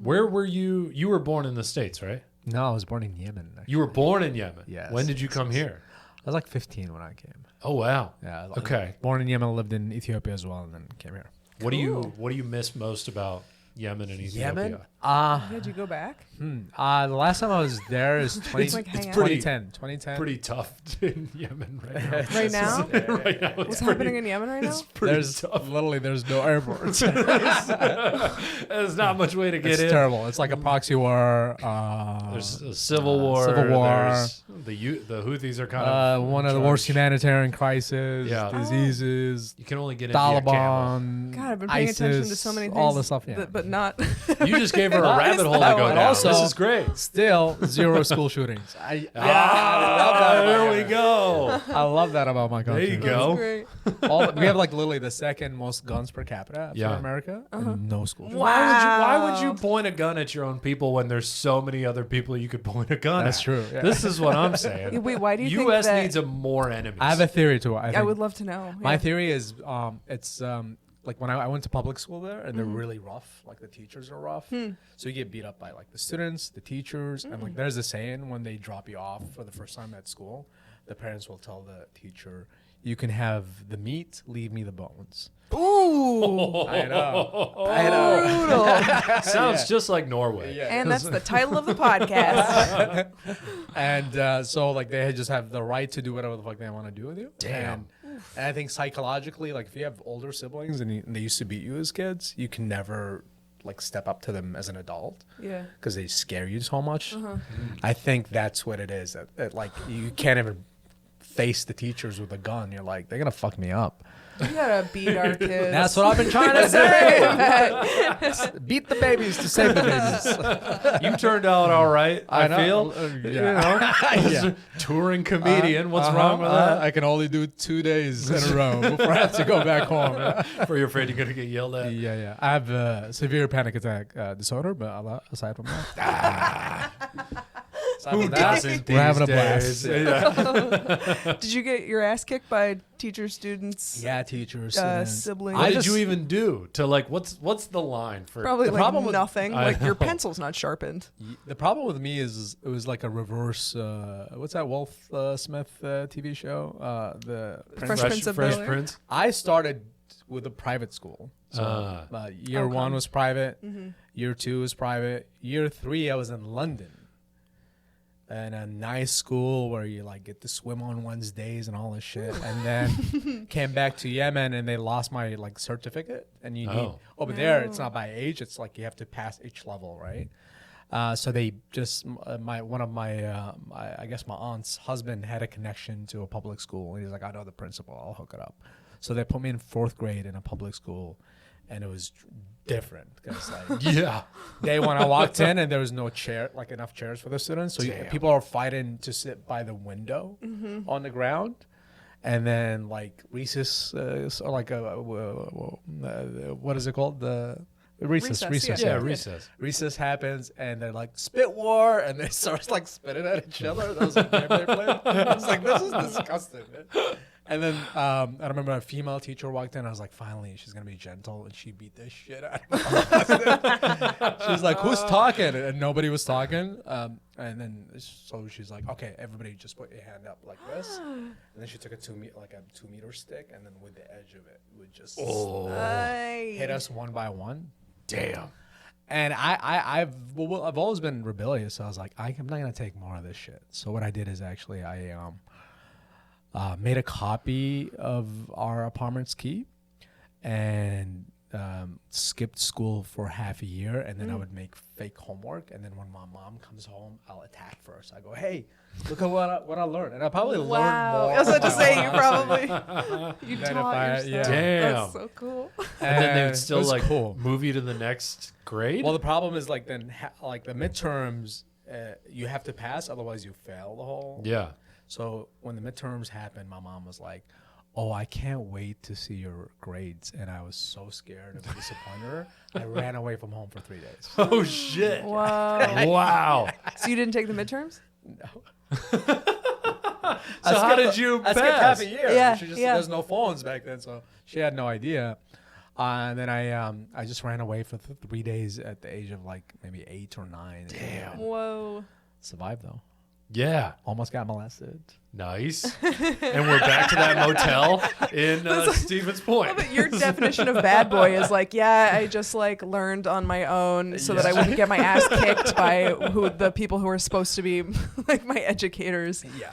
Where were you? You were born in the States, right? No, I was born in Yemen. Actually. You were born in Yemen. Yes. When did you come here? I was like 15 when I came. Oh wow. Yeah. Okay. Born in Yemen, lived in Ethiopia as well, and then came here. What do you miss most about Yemen and Ethiopia? Yemen? Did you go back? The last time I was there is 2010. Pretty tough in Yemen right now. Right now? Right now What's happening in Yemen right now? There's tough. literally there's no airports. There's not much way to get It's in. terrible. It's like a proxy war. There's a civil war. There's the Houthis are kind of one of the worst humanitarian crises. Yeah. Diseases. You can only get in via camel. Taliban. God, I've been paying attention to ISIS, so many things. all this stuff. Yeah. But not. You just gave her a rabbit hole to that go one? down. Also- This is great. Still 0 school shootings. I love that. There we go. I love that about my country. There you go. Great. We have like literally the second most guns per capita after Yeah. America, and no school shootings. Why would you point a gun at your own people when there's so many other people you could point a gun That's at? true. Yeah. This is what I'm saying. Wait, why do you think U.S. that? needs more enemies. I have a theory to it. I would love to know. My Yeah. theory is it's like when I went to public school there, and they're really rough. Like the teachers are rough, so you get beat up by like the students, the teachers, and like there's a saying when they drop you off for the first time at school, the parents will tell the teacher, "You can have the meat, leave me the bones." Ooh. I know. Sounds just like Norway. Yeah. And that's the title of the podcast. And so like they just have the right to do whatever the fuck they want to do with you. Damn. And I think psychologically, like if you have older siblings and they used to beat you as kids, you can never like step up to them as an adult. Yeah. Because they scare you so much. I think that's what it is. That like you can't even face the teachers with a gun. You're like, they're gonna fuck me up. We gotta beat our kids. That's what I've been trying to say. Beat the babies to save the babies. You turned out all right. I know. feel. Yeah. Touring comedian. What's wrong with that? I can only do 2 days in a row before I have to go back home. Or you're afraid you're gonna get yelled at. Yeah. I have severe panic attack disorder, but aside from that, Who doesn't? we're having a these blast. days? Yeah. Did you get your ass kicked by teachers, students, Yeah, teachers, siblings? What did you even do to like? What's the line for? Probably the like problem with- nothing. I Like your know. pencil's not sharpened. The problem with me is it was like a reverse. What's that Wolf Smith TV show? The Fresh Prince of Bel-Air? Prince. I started with a private school. So year Okay. 1 was private. Year 2 was private. Year 3 I was in London. And a nice school where you like get to swim on Wednesdays and all this shit. And then came back to Yemen and they lost my like certificate. And you need over there it's not by age. It's like you have to pass each level, right? So they just one of my I guess my aunt's husband had a connection to a public school. And he's like, I know the principal. I'll hook it up. So they put me in 4th grade in a public school, and it was different because like day when I walked in and there was no chair, like enough chairs for the students, so people are fighting to sit by the window on the ground, and then like recess, so like what is it called, the recess? Yeah, recess. Recess happens and they're like spit war, and they start like spitting at each other. That was a game they played. I was like, this is disgusting, man. And then I remember a female teacher walked in. I was like, finally, she's going to be gentle. And she beat the shit out of me. She was like, who's talking? And nobody was talking. And then so she's like, okay, everybody just put your hand up like this. And then she took a 2 meter stick. And then with the edge of it would just hit us one by one. Damn. And I've always been rebellious. So I was like, I'm not going to take more of this shit. So what I did is actually I made a copy of our apartment's key and skipped school for half a year, and then I would make fake homework, and then when my mom comes home, I'll attack first. I go, hey, look at what I learned. And I probably learned more. I was about to say, you probably you Then taught if I- yourself. yeah. Damn. That's so cool. And then they would still it was like cool. move you to the next grade. Well, the problem is like then like the midterms, you have to pass, otherwise you fail the whole. Yeah. So when the midterms happened, my mom was like, oh, I can't wait to see your grades. And I was so scared of disappointing her. I ran away from home for 3 days. Oh shit. Wow. Wow. So you didn't take the midterms? So how did you I skipped pass? half a year. Yeah, She just, yeah. There's no phones back then, so she had no idea. And then I just ran away for 3 days at the age of like maybe 8 or 9. Damn. Whoa. Survived though. Yeah. Almost got molested. Nice. And we're back to that motel in Stevens Point. But your definition of bad boy is like, yeah, I just like learned on my own so that I wouldn't get my ass kicked by the people who are supposed to be like my educators. Yeah.